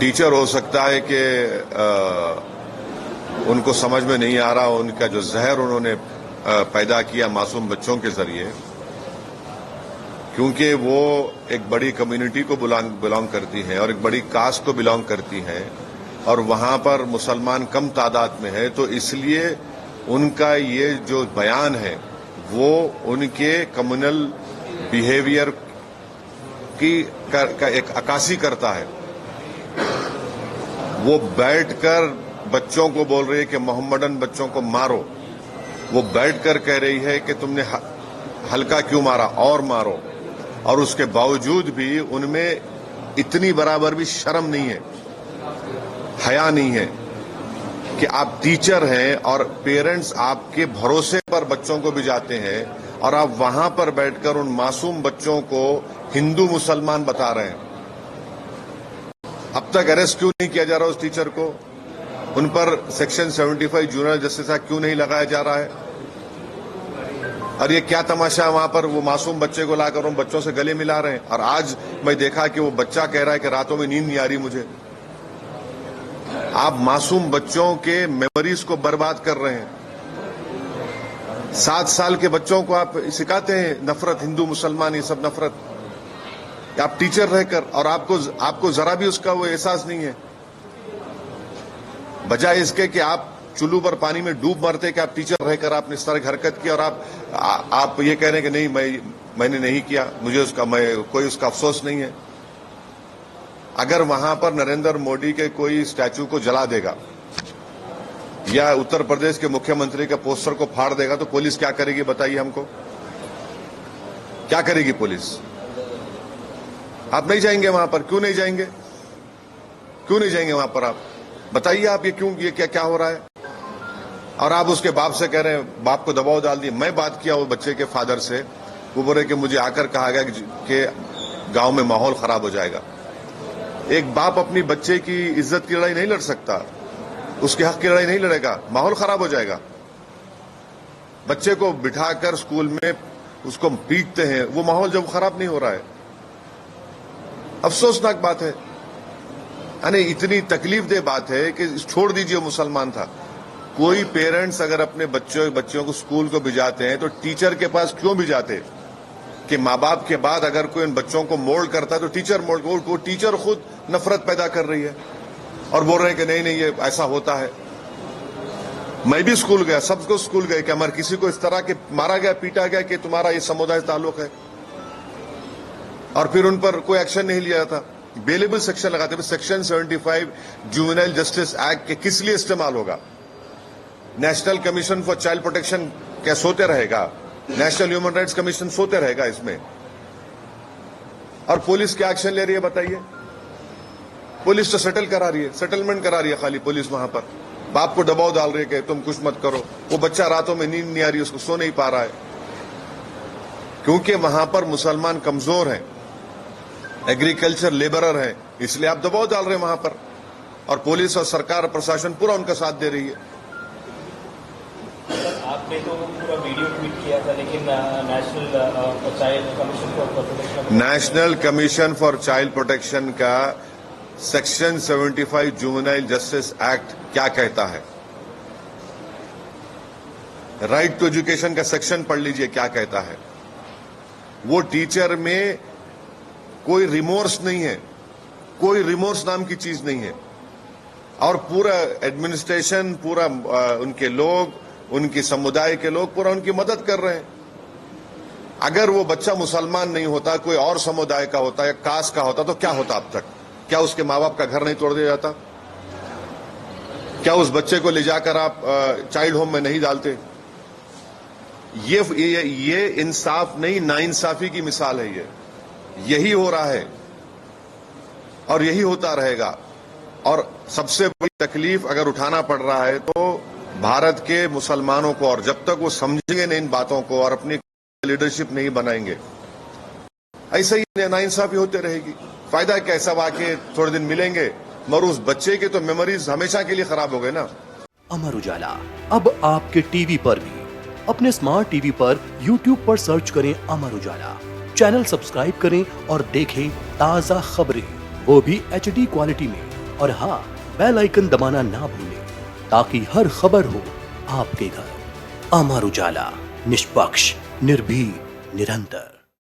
Teacher हो सकता है कि उनको समझ में नहीं आ रहा, उनका जो जहर उन्होंने पैदा किया मासूम बच्चों के जरिए, क्योंकि वो एक बड़ी कम्युनिटी को बिलोंग करती हैं और एक बड़ी कास्ट को बिलोंग करती हैं और वहां पर मुसलमान कम तादाद में है, तो इसलिए उनका ये जो बयान है वो उनके कम्युनल बिहेवियर की का एक अक्कासी करता है। वो बैठकर बच्चों को बोल रही है कि मोहम्मदन बच्चों को मारो, वो बैठकर कह रही है कि तुमने हल्का क्यों मारा और मारो, और उसके बावजूद भी उनमें इतनी बराबर भी शर्म नहीं है, हया नहीं है कि आप टीचर हैं और पेरेंट्स आपके भरोसे पर बच्चों को भिजाते हैं और आप वहां पर बैठकर उन मासूम बच्चों को हिंदू मुसलमान बता रहे हैं। अब तक अरेस्ट क्यों नहीं किया जा रहा उस टीचर को? उन पर सेक्शन 75 जुवेनाइल जस्टिस एक्ट क्यों नहीं लगाया जा रहा है? और ये क्या तमाशा, वहां पर वो मासूम बच्चे को लाकर उन बच्चों से गले मिला रहे हैं। और आज मैं देखा कि वो बच्चा कह रहा है कि रातों में नींद नहीं आ रही मुझे। आप मासूम बच्चों के मेमोरीज को बर्बाद कर रहे हैं। 7 साल के बच्चों को आप सिखाते हैं नफरत, हिंदू मुसलमान ये सब नफरत, आप टीचर रहकर, और आपको जरा भी उसका वो एहसास नहीं है। बजाय इसके कि आप चुल्लू पर पानी में डूब मरते कि आप टीचर रहकर आपने इस तरह की हरकत की और आप ये कह रहे हैं कि नहीं मैंने नहीं किया, मुझे कोई उसका अफसोस नहीं है। अगर वहां पर नरेंद्र मोदी के कोई स्टैचू को जला देगा या उत्तर प्रदेश के मुख्यमंत्री के पोस्टर को फाड़ देगा तो पुलिस क्या करेगी बताइए हमको? क्या करेगी पुलिस? आप नहीं जाएंगे वहां पर? क्यों नहीं जाएंगे? क्यों नहीं जाएंगे वहां पर? आप बताइए, आप ये क्या हो रहा है? और आप उसके बाप से कह रहे हैं, बाप को दबाव डाल दिए। मैं बात किया वो बच्चे के फादर से, वो बोल रहे कि मुझे आकर कहा गया कि गांव में माहौल खराब हो जाएगा। एक बाप अपनी बच्चे की इज्जत की लड़ाई नहीं लड़ सकता, उसके हक की लड़ाई नहीं लड़ेगा, माहौल खराब हो जाएगा। बच्चे को बिठाकर स्कूल में उसको पीटते हैं, वो माहौल जब खराब नहीं हो रहा है। अफसोसनाक बात है, यानी इतनी तकलीफ दे बात है कि छोड़ दीजिए मुसलमान था। कोई पेरेंट्स अगर अपने बच्चों को स्कूल को भिजाते हैं तो टीचर के पास क्यों भिजाते? कि माँ बाप के बाद अगर कोई इन बच्चों को मोल्ड करता है तो टीचर मोल्ड, वो टीचर खुद नफरत पैदा कर रही है और बोल रहे हैं कि नहीं ये ऐसा होता है। मैं भी स्कूल गया, सबको स्कूल गए कि हमारे किसी को इस तरह के मारा गया, पीटा गया कि तुम्हारा ये समुदाय ताल्लुक है, और फिर उन पर कोई एक्शन नहीं लिया जाता। बेलेबल सेक्शन लगाते, सेक्शन 75 जुवेनाइल जस्टिस एक्ट के किस लिए इस्तेमाल होगा? National commission for child protection क्या सोते रहेगा? नेशनल ह्यूमन राइट्स कमीशन सोते रहेगा इसमें? और पुलिस क्या एक्शन ले रही है बताइए? पुलिस तो सेटलमेंट करा रही है खाली पुलिस। वहां पर बाप को दबाव डाल रही है कि तुम कुछ मत करो। वो बच्चा रातों में नींद नहीं आ रही, उसको सो नहीं पा रहा है, क्योंकि वहां पर मुसलमान कमजोर हैं, एग्रीकल्चर लेबरर हैं, इसलिए आप दबाव डाल रहे हैं वहां पर, और पुलिस और सरकार प्रशासन पूरा उनका साथ दे रही है। आपने तो पूरा वीडियो ट्वीट किया था, लेकिन national commission for child protection का सेक्शन 75 जुवेनाइल जस्टिस एक्ट क्या कहता है? राइट टू एजुकेशन का सेक्शन पढ़ लीजिए क्या कहता है। वो टीचर में कोई रिमोर्स नहीं है, कोई रिमोर्स नाम की चीज नहीं है, और पूरा एडमिनिस्ट्रेशन, पूरा उनके लोग, उनकी समुदाय के लोग पूरा उनकी मदद कर रहे हैं। अगर वो बच्चा मुसलमान नहीं होता, कोई और समुदाय का होता या कास्ट का होता तो क्या होता अब तक? क्या उसके माँ बाप का घर नहीं तोड़ दिया जाता? क्या उस बच्चे को ले जाकर आप चाइल्ड होम में नहीं डालते? ये इंसाफ नहीं, नाइंसाफी की मिसाल है। यही हो रहा है और यही होता रहेगा। और सबसे बड़ी तकलीफ अगर उठाना पड़ रहा है तो भारत के मुसलमानों को, और जब तक वो समझेंगे नहीं इन बातों को और अपनी लीडरशिप नहीं बनाएंगे, ऐसे ही नाइंसाफी होते रहेगी। फायदा क्या? सब आके थोड़े दिन मिलेंगे, मगर उस बच्चे के तो मेमोरीज हमेशा के लिए खराब हो गए ना। अमर उजाला अब आपके टीवी पर भी। अपने स्मार्ट टीवी पर YouTube पर सर्च करें अमर उजाला, चैनल सब्सक्राइब करें और देखें ताजा खबरें, वो भी HD क्वालिटी में। اور ہاں بیل آئکن دبانا نہ بھولیں تاکہ ہر خبر ہو آپ کے گھر۔ امر اجالا، نشپکش، نربھیک، نرنتر۔